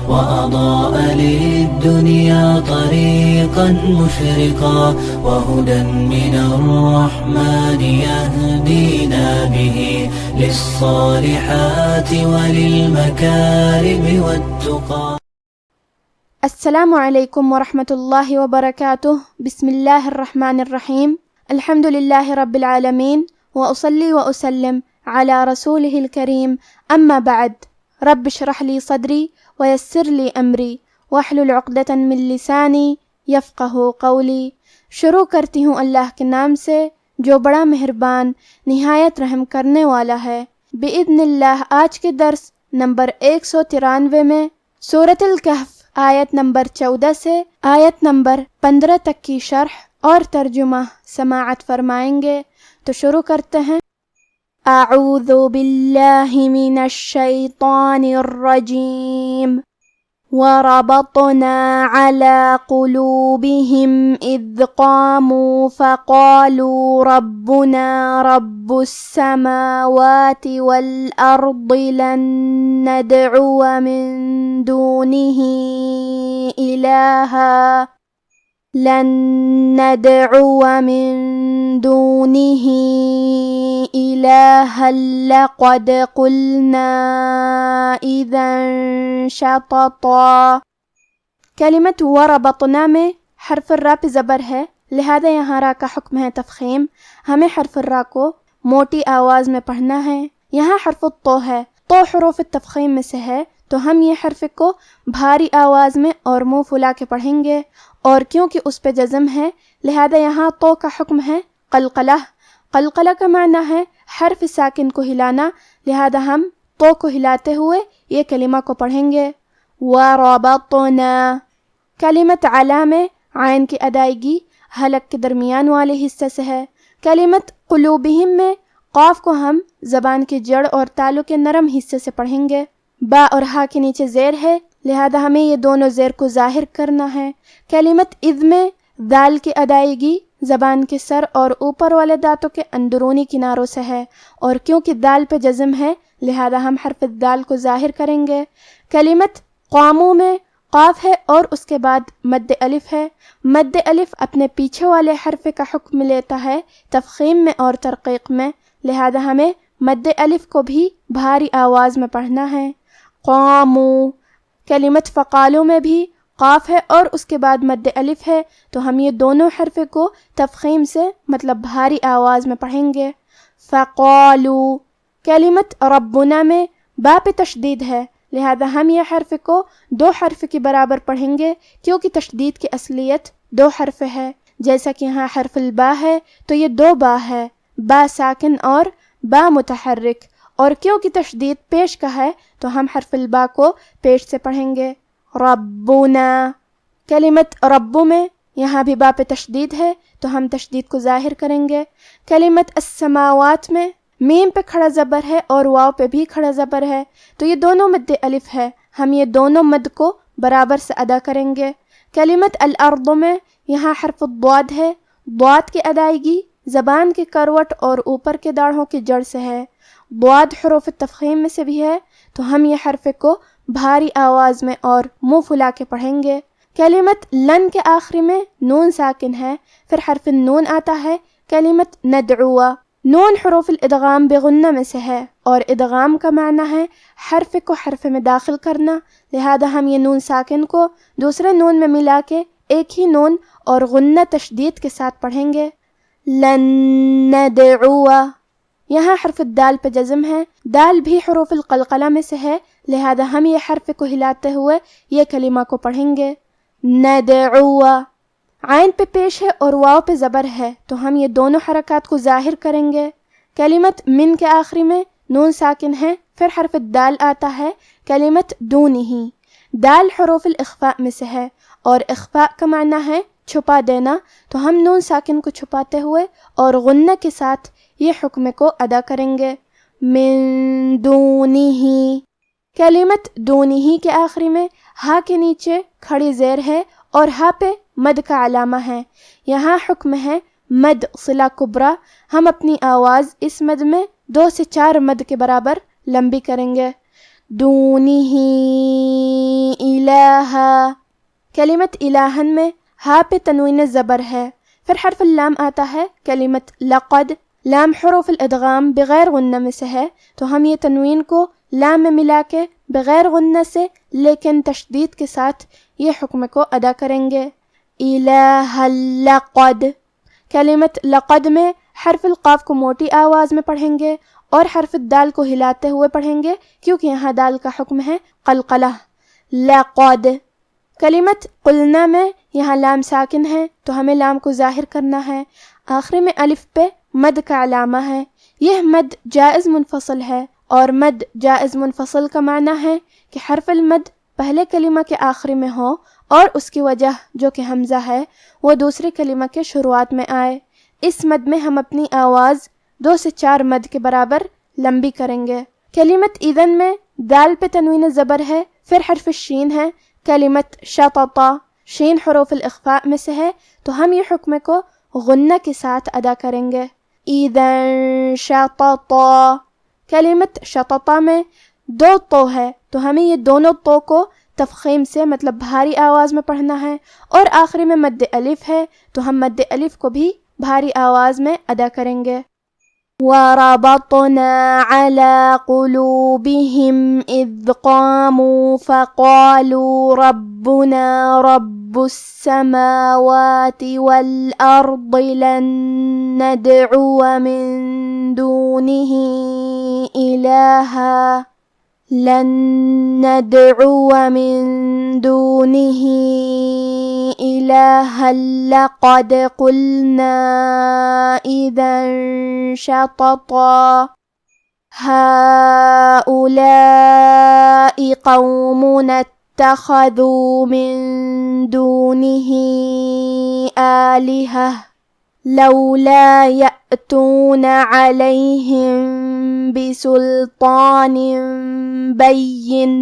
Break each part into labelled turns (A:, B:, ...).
A: وأضاء للدنيا طريقا مشرقا وهدى من الرحمن يهدينا به للصالحات وللمكارم والتقى.
B: السلام علیکم ورحمۃ اللہ وبرکاتہ. بسم اللہ الرحمن الرحیم. الحمد للہ رب العالمین وأصلی وأسلم علی رسولہ الکریم. اما بعد. رب اشرح لی صدری ویسر لی امری واحلل عقدۃ من لسانی یفقہوا قولی. شروع کرتی ہوں اللہ کے نام سے جو بڑا مہربان نہایت رحم کرنے والا ہے. بإذن اللہ آج کے درس نمبر 193 میں سورۃ الکہف آیت نمبر 14 سے آیت نمبر 15 تک کی شرح اور ترجمہ سماعت فرمائیں گے. تو شروع کرتے ہیں. اعوذ باللہ من الشیطان الرجیم. وربطنا على قلوبهم إذ قاموا فقالوا ربنا رب السماوات والأرض لن ندعو من دونه إلها لقد قلنا إذا شططا. کلمت وربطنا میں حرف الراء پہ زبر ہے، لہذا یہاں را کا حکم ہے تفخیم. ہمیں حرف الراء کو موٹی آواز میں پڑھنا ہے. یہاں حرف الطو ہے، تو حروف تفخیم میں سے ہے، تو ہم یہ حرف کو بھاری آواز میں اور منہ پھلا کے پڑھیں گے، اور کیونکہ اس پہ جزم ہے لہذا یہاں تو کا حکم ہے قلقلہ. قلقلہ کا معنی ہے حرف ساکن کو ہلانا، لہذا ہم تو کو ہلاتے ہوئے یہ کلمہ کو پڑھیں گے. وربطنا. کلمت علا میں عین کی ادائیگی حلق کے درمیان والے حصے سے ہے. کلمت قلوبہم میں قاف کو ہم زبان کی جڑ اور تالو کے نرم حصے سے پڑھیں گے. با اور ہا کے نیچے زیر ہے، لہذا ہمیں یہ دونوں زیر کو ظاہر کرنا ہے. کلمت اذ میں دال کی ادائیگی زبان کے سر اور اوپر والے دانتوں کے اندرونی کناروں سے ہے، اور کیونکہ دال پہ جزم ہے لہذا ہم حرف دال کو ظاہر کریں گے. کلمت قامو میں قاف ہے اور اس کے بعد مد الف ہے. مد الف اپنے پیچھے والے حرف کا حکم لیتا ہے تفخیم میں اور ترقیق میں، لہذا ہمیں مد الف کو بھی بھاری آواز میں پڑھنا ہے. قامو. کلمت فقالو میں بھی قاف ہے اور اس کے بعد مد الف ہے، تو ہم یہ دونوں حرف کو تفخیم سے مطلب بھاری آواز میں پڑھیں گے. فقالو. کلمت ربنا میں با پہ تشدید ہے، لہذا ہم یہ حرف کو 2 حرف کے برابر پڑھیں گے، کیونکہ تشدید کی اصلیت 2 حرف ہے. جیسا کہ یہاں حرف البا ہے تو یہ 2 با ہے، با ساکن اور با متحرک، اور کیونکہ تشدید پیش کا ہے تو ہم حرف البا کو پیش سے پڑھیں گے. ربنا. کلمت رب میں یہاں بھی با پہ تشدید ہے تو ہم تشدید کو ظاہر کریں گے. کلمت السماوات میں میم پہ کھڑا زبر ہے اور واو پہ بھی کھڑا زبر ہے، تو یہ دونوں مد الف ہے، ہم یہ دونوں مد کو برابر سے ادا کریں گے. کلمت الارض میں یہاں حرف الضاد ہے. ضاد کی ادائیگی زبان کے کروٹ اور اوپر کے داڑھوں کی جڑ سے ہے. ضاد حروف تفخیم میں سے بھی ہے، تو ہم یہ حرف کو بھاری آواز میں اور منہ پھلا کے پڑھیں گے. کلمت لن کے آخری میں نون ساکن ہے، پھر حرف النون آتا ہے. کلمت ندعو. نون حروف الادغام بغنہ میں سے ہے، اور ادغام کا معنی ہے حرف کو حرف میں داخل کرنا، لہذا ہم یہ نون ساکن کو دوسرے نون میں ملا کے ایک ہی نون اور غنہ تشدید کے ساتھ پڑھیں گے. لن ندعو. یہاں حرف الدال پہ جزم ہے، دال بھی حروف القلقلہ میں سے ہے، لہذا ہم یہ حرف کو ہلاتے ہوئے یہ کلمہ کو پڑھیں گے. ندعو. عین پہ پیش ہے اور واو پہ زبر ہے، تو ہم یہ دونوں حرکات کو ظاہر کریں گے. کلمت من کے آخری میں نون ساکن ہے، پھر حرف الدال آتا ہے. کلمت دونہی. دال حروف الاخفاء میں سے ہے، اور اخفاء کا معنی ہے چھپا دینا، تو ہم نون ساکن کو چھپاتے ہوئے اور غنہ کے ساتھ یہ حکم کو ادا کریں گے. من دونہی. کلمت دونہی کے آخری میں ہا کے نیچے کھڑی زیر ہے اور ہا پہ مد کا علامہ ہے. یہاں حکم ہے مد صلہ کبریٰ. ہم اپنی آواز اس مد میں 2 سے 4 مد کے برابر لمبی کریں گے. دونه الہا۔ کلمت الہن میں ہا پہ تنوین زبر ہے، پھر حرف اللام آتا ہے۔ کلمت لقد، لام حروف الادغام بغیر غنہ میں سے ہے، تو ہم یہ تنوین کو لام میں ملا کے بغیر غنہ سے لیکن تشدید کے ساتھ یہ حکم کو ادا کریں گے۔ الہ لقد۔ کلمت لقد میں حرف القاف کو موٹی آواز میں پڑھیں گے اور حرف الدال کو ہلاتے ہوئے پڑھیں گے، کیونکہ یہاں دال کا حکم ہے قلقلہ۔ لقد۔ کلمت قلنا میں یہاں لام ساکن ہے تو ہمیں لام کو ظاہر کرنا ہے، آخر میں الف پہ مد کا علامہ ہے۔ یہ مد جائز منفصل ہے، اور مد جائز منفصل کا معنی ہے کہ حرف المد پہلے کلمہ کے آخر میں ہو اور اس کی وجہ جو کہ حمزہ ہے وہ دوسرے کلمہ کے شروعات میں آئے۔ اس مد میں ہم اپنی آواز 2 سے 4 مد کے برابر لمبی کریں گے۔ کلمت اذن میں دال پہ تنوین زبر ہے، پھر حرف الشین ہے۔ کلمت شططا، شین حروف الاخفاء میں سے ہے، تو ہم یہ حکم کو غنہ کے ساتھ ادا کریں گے۔ اذن شططا۔ کلمت شططا میں 2 تو ہے، تو ہمیں یہ دونوں تو کو تفخیم سے مطلب بھاری آواز میں پڑھنا ہے، اور آخری میں مد الف ہے تو ہم مد الف کو بھی بھاری آواز میں ادا کریں گے۔ وَرَبَطْنَا عَلَى قُلُوبِهِمْ إِذْ قَامُوا فَقَالُوا رَبُّنَا رَبُّ السَّمَاوَاتِ وَالْأَرْضِ لَن نَّدْعُوَ مِن دُونِهِ إِلَٰهًا لَن نَّدْعُوَ مِن دُونِهِ إِلَٰهًا لَقَدْ قُلْنَا إِذًا شَطَطًا هَٰؤُلَاءِ قَوْمُنَا اتَّخَذُوا مِن دُونِهِ آلِهَةً لَوْلَا يَأْتُونَ عَلَيْهِم بِسُلْطَانٍ بَيِّنٍ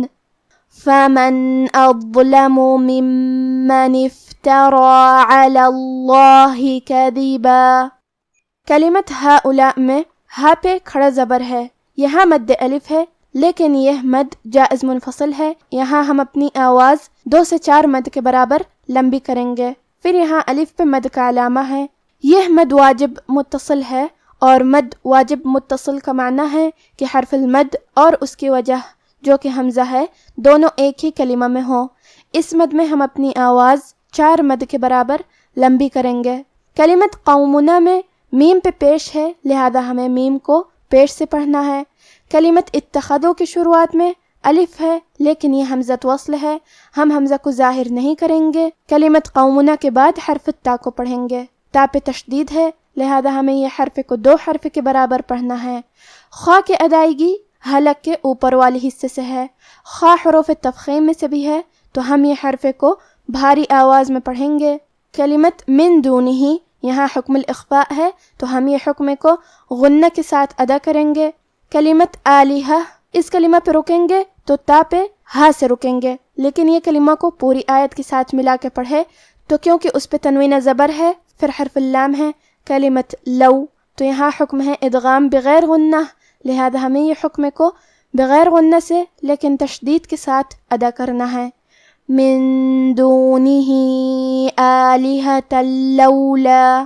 B: فَمَنْ أَظْلَمُ مِمَّنِ افْتَرَى عَلَى اللَّهِ كَذِبًا۔ کلمت ہؤلاء میں ہا پہ کھڑا زبر ہے، یہاں مد الف ہے، لیکن یہ مد جائز منفصل ہے، یہاں ہم اپنی آواز 2 سے 4 مد کے برابر لمبی کریں گے۔ پھر یہاں الف پہ مد کا علامہ ہے۔ یہ مد واجب متصل ہے، اور مد واجب متصل کا معنی ہے کہ حرف المد اور اس کی وجہ جو کہ حمزہ ہے دونوں ایک ہی کلمہ میں ہوں۔ اس مد میں ہم اپنی آواز 4 مد کے برابر لمبی کریں گے۔ کلمت قومنا میں میم پہ پیش ہے، لہذا ہمیں میم کو پیش سے پڑھنا ہے۔ کلمت اتخذو کی شروعات میں الف ہے، لیکن یہ حمزۃ وصل ہے، ہم حمزہ کو ظاہر نہیں کریں گے۔ کلمت قومنا کے بعد حرف تا کو پڑھیں گے، تا پہ تشدید ہے، لہذا ہمیں یہ حرف کو 2 حرف کے برابر پڑھنا ہے۔ خا کی ادائیگی حلق کے اوپر والے حصے سے ہے، خا حروف تفخیم میں سے بھی ہے، تو ہم یہ حرف کو بھاری آواز میں پڑھیں گے۔ کلمت من دونہ، یہاں حکم الاخفاء ہے، تو ہم یہ حکم کو غنہ کے ساتھ ادا کریں گے۔ کلمت آلہہ، اس کلمہ پہ رکیں گے تو تا پہ ہا سے رکیں گے، لیکن یہ کلمہ کو پوری آیت کے ساتھ ملا کے پڑھے تو کیونکہ اس پہ تنوین زبر ہے، پھر حرف اللام ہے۔ کلمت لو، تو یہاں حکم ہے ادغام بغیر غنہ، لہذا ہمیں یہ حکم کو بغیر غنہ سے لیکن تشدید کے ساتھ ادا کرنا ہے۔ من دونہ آلہۃ لولا۔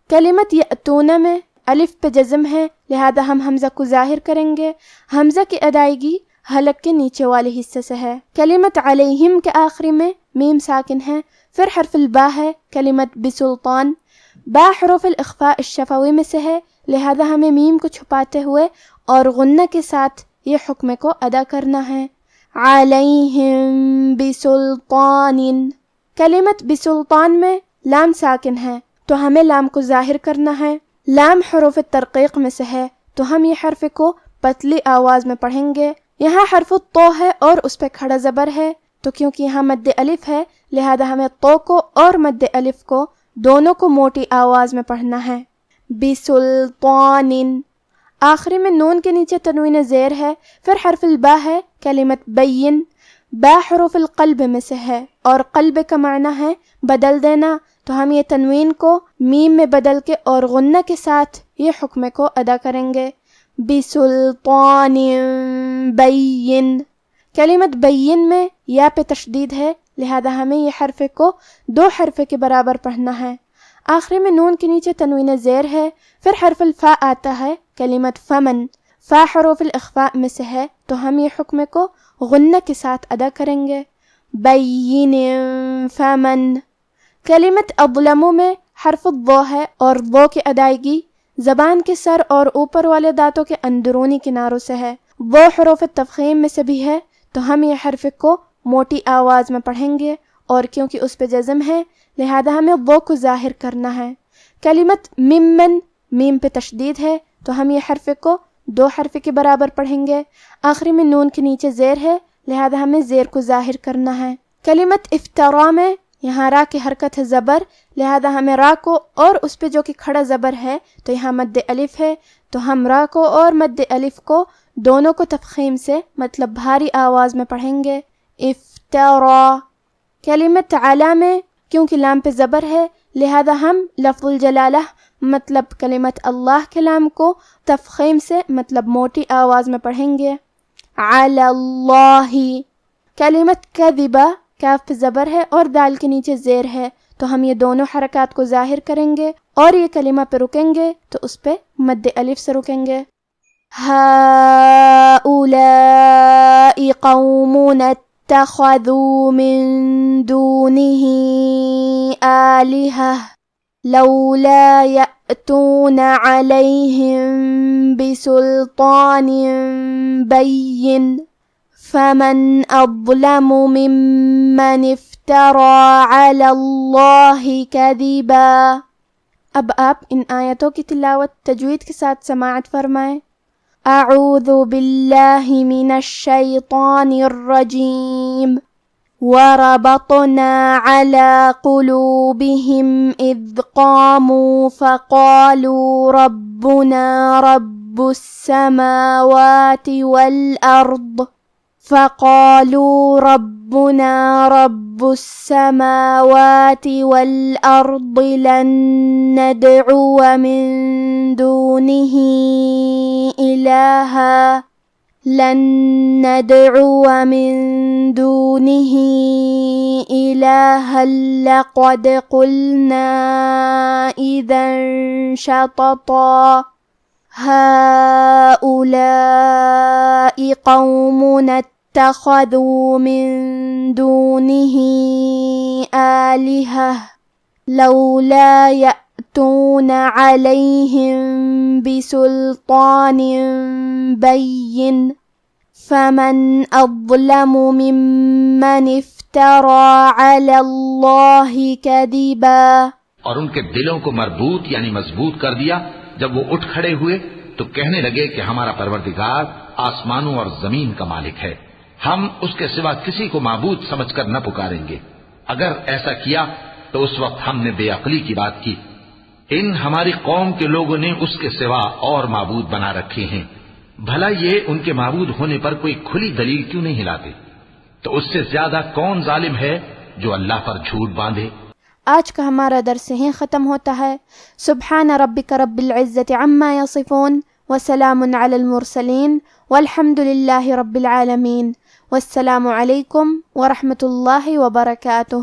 B: کلمت یأتون میں الف پہ جزم ہے، لہذا ہم حمزہ کو ظاہر کریں گے۔ حمزہ کی ادائیگی حلق کے نیچے والے حصے سے ہے۔ کلمت علیہم کے آخری میں میم ساکن ہے، پھر حرف البا ہے۔ کلمت بسلطان، با حروف الاخفاء الشفوی میں سے ہے، لہذا ہمیں میم کو چھپاتے ہوئے اور غنہ کے ساتھ یہ حکم کو ادا کرنا ہے۔ علیہم بسلطان۔ کلمت بسلطان میں لام ساکن ہے، تو ہمیں لام کو ظاہر کرنا ہے۔ لام حروف ترقیق میں سے ہے، تو ہم یہ حرف کو پتلی آواز میں پڑھیں گے۔ یہاں حرف الطو ہے اور اس پہ کھڑا زبر ہے، تو کیونکہ یہاں مد الف ہے، لہذا ہمیں طو کو اور مد الف کو دونوں کو موٹی آواز میں پڑھنا ہے۔ بسلطان، آخری میں نون کے نیچے تنوین زیر ہے، پھر حرف البا ہے۔ کلمت بین، با حروف القلب میں سے ہے، اور قلب کا معنی ہے بدل دینا، تو ہم یہ تنوین کو میم میں بدل کے اور غنہ کے ساتھ یہ حکم کو ادا کریں گے۔ بسلطان بین۔ کلمت بین میں یا پہ تشدید ہے، لہذا ہمیں یہ حرف کو 2 حرف کے برابر پڑھنا ہے۔ آخری میں نون کے نیچے تنوین زیر ہے، پھر حرف الفاء آتا ہے۔ کلمت فمن، فا حروف الاخفاء میں سے ہے، تو ہم یہ حکم کو غنہ کے ساتھ ادا کریں گے۔ بین فمن۔ کلمت اظلم میں حرف الضو ہے اور ضو کی ادائیگی زبان کے سر اور اوپر والے دانتوں کے اندرونی کناروں سے ہے۔ ضو حروف تفخیم میں سے بھی ہے، تو ہم یہ حرف کو موٹی آواز میں پڑھیں گے، اور کیونکہ اس پہ جزم ہے لہذا ہمیں ضو کو ظاہر کرنا ہے۔ کلمت ممن، میم پہ تشدید ہے، تو ہم یہ حرف کو 2 حرف کے برابر پڑھیں گے۔ آخری میں نون کے نیچے زیر ہے، لہذا ہمیں زیر کو ظاہر کرنا ہے۔ کلمت افترا میں یہاں را کی حرکت ہے زبر، لہذا ہمیں را کو اور اس پہ جو کہ کھڑا زبر ہے تو یہاں مد الف ہے، تو ہم را کو اور مد الف کو دونوں کو تفخیم سے مطلب بھاری آواز میں پڑھیں گے۔ افترا۔ کلمت علا میں کیونکہ لام پہ زبر ہے لہذا ہم لفظ الجلالہ مطلب کلمت اللہ کے لام کو تفخیم سے مطلب موٹی آواز میں پڑھیں گے۔ علی اللہ۔ کلمت کذبہ، کاف پہ زبر ہے اور دال کے نیچے زیر ہے، تو ہم یہ دونوں حرکات کو ظاہر کریں گے اور یہ کلمہ پہ رکیں گے تو اس پہ مد الف سے رکیں گے۔ ہؤلاء قوم اتخذوا من دونه آلہہ لولا يأتون عليهم بسلطان بين فمن أظلم ممن افترى على الله كذبا۔ اب آپ ان آیتوں کی تلاوت تجوید کے ساتھ سماعت فرمائیں۔ اعوذ باللہ من الشیطان الرجیم۔ وربطنا على قلوبهم إذ قاموا فقالوا ربنا رب السماوات والأرض لن ندعو من دونه إلها لقد قلنا إذا شططا هؤلاء قوم اتخذوا من دونه آلهة لولا يأتون عليهم بسلطان بين فمن أظلم ممن افترى على الله كذبا۔
C: اور ان کے دلوں کو مربوط یعنی مضبوط کر دیا، جب وہ اٹھ کھڑے ہوئے تو کہنے لگے کہ ہمارا پروردگار آسمانوں اور زمین کا مالک ہے، ہم اس کے سوا کسی کو معبود سمجھ کر نہ پکاریں گے۔ اگر ایسا کیا تو اس وقت ہم نے بے عقلی کی بات کی۔ ان ہماری قوم کے لوگوں نے اس کے سوا اور معبود بنا رکھے ہیں، بھلا یہ ان کے معبود ہونے پر کوئی کھلی دلیل کیوں نہیں لاتے؟ تو اس سے زیادہ کون ظالم ہے جو اللہ پر جھوٹ باندھے؟
B: آج کا ہمارا درس یہیں ختم ہوتا ہے۔ سبحان ربک رب العزت عما یصفون وسلام علی المرسلین والحمد للہ رب العالمین، والسلام علیکم ورحمۃ اللہ وبرکاتہ۔